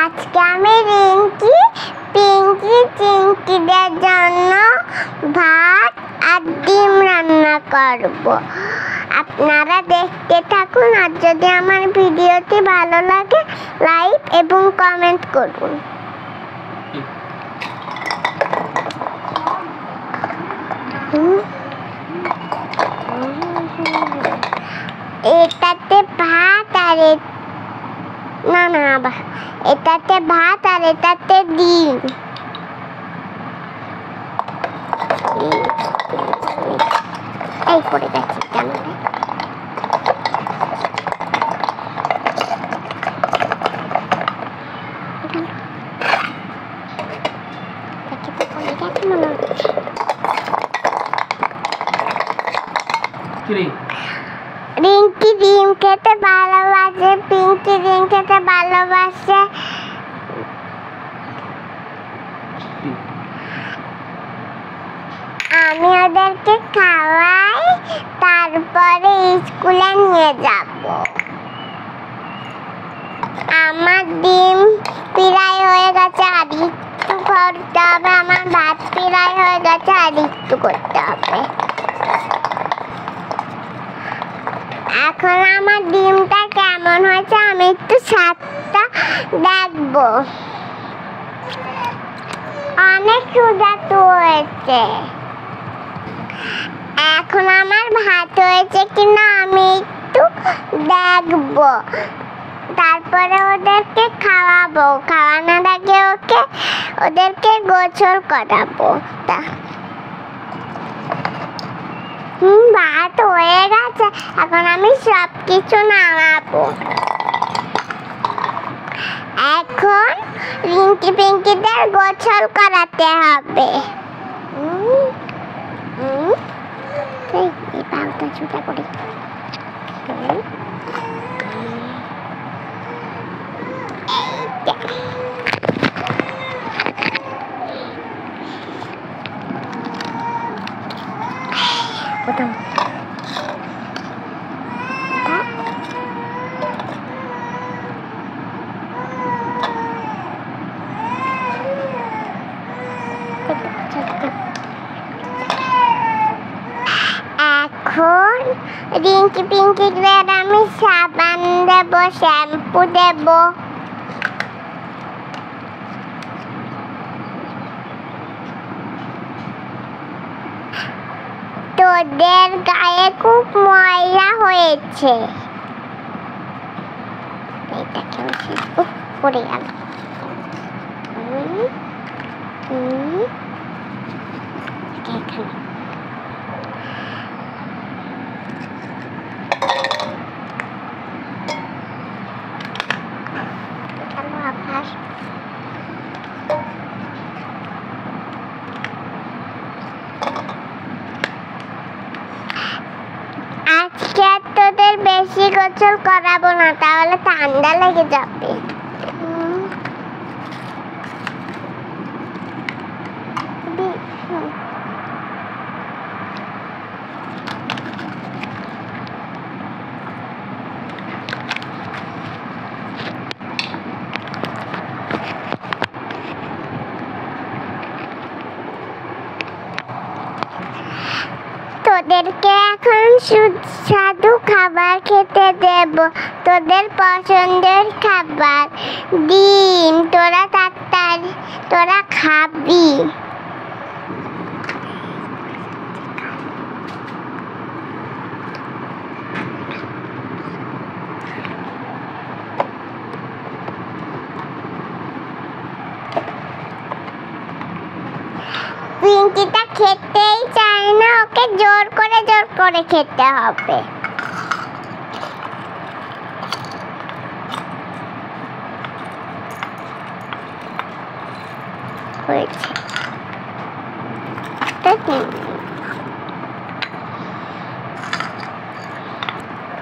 আজকে আমি রিঙ্কি পিঙ্কি চিঙ্কিদের জন্য ভাত আর ডিম রান্না করব। আপনারা দেখতে থাকুন, আর যদি আমার ভিডিওটি ভালো লাগে লাইক এবং কমেন্ট করুন। এটাতে ভাত আর এটাতে ভাত আর এটাতে ডিম। এই পড়ে গেছে কেন? রিঙ্কি ডিম খেতে ভালোবাসে, পিঙ্কি ডিম খেতে ভালোবাসে। আমি ওদেরকে খাওয়াই, তারপরে স্কুলে নিয়ে যাব। আমার ডিম প্রায় হয়ে গেছে, আর একটু করতে হবে। আমার ভাত প্রায় হয়ে গেছে, আর একটু করতে হবে। এখন আমার ডিমটা কেমন হয়েছে আমি একটু স্বাদটা দেখবো। অনেক সুস্বাদু হয়েছে। এখন আমার ভাত হয়েছে কিনা আমি একটু দেখবো, তারপরে ওদেরকে খাওয়াবো। খাওয়ানোর আগে ওদেরকে গোসল করাবো। ভাত হয়ে গেছে, এখন আমি সব কিছু নামাবো। এখন রিঙ্কি পিঙ্কিদের গোসল করাতে হবে। এই পাউটা ছুটা করি। প্রথম এখন রিঙ্কি পিঙ্কিদের আমি সাবান দেব, শ্যাম্পু দেব। তোদের গায়ে খুব ময়লা হয়েছে। পড়ে গেল। আজকে আর তোদের বেশি গোসল করাবো না, তাহলে ঠান্ডা লেগে যাবে। তোদেরকে এখন সুস্বাদু খাবার খেতে দেব, তোদের পছন্দের খাবার ডিম। তোরা খাবি। পিঙ্কিটা খেতেই চায় না, ওকে জোর করে খেতে হবে।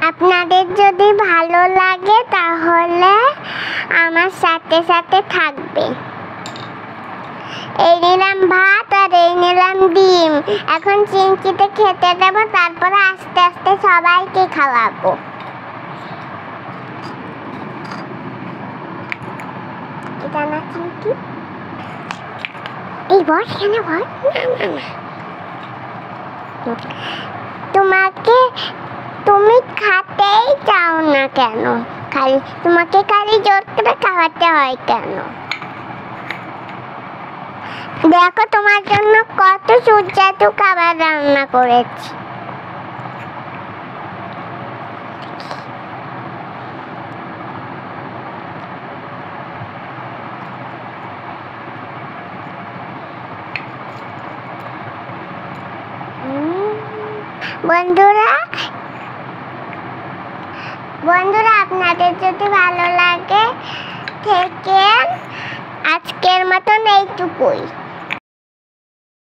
আপনাদের যদি ভালো লাগে তাহলে আমার সাথে সাথে থাকবে। এই নিলাম ভাত আর এই নিলাম ডিম। এখন চিংকিতে খেতে দেবো, তারপরে আস্তে আস্তে সবাইকে খাওয়াবো। চিমটি টানা চিমটি। এই বল এখানে বল। না না না, তোমাকে তুমি খাতেই চাও না কেন? তোমাকে খালি জোর করে খাওয়াতে হয় কেন? দেখো তোমার জন্য কত সুস্বাদু খাবার রান্না করেছি। বন্ধুরা আপনাদের যদি ভালো লাগে থেকে আজকের মতন এইটুকুই।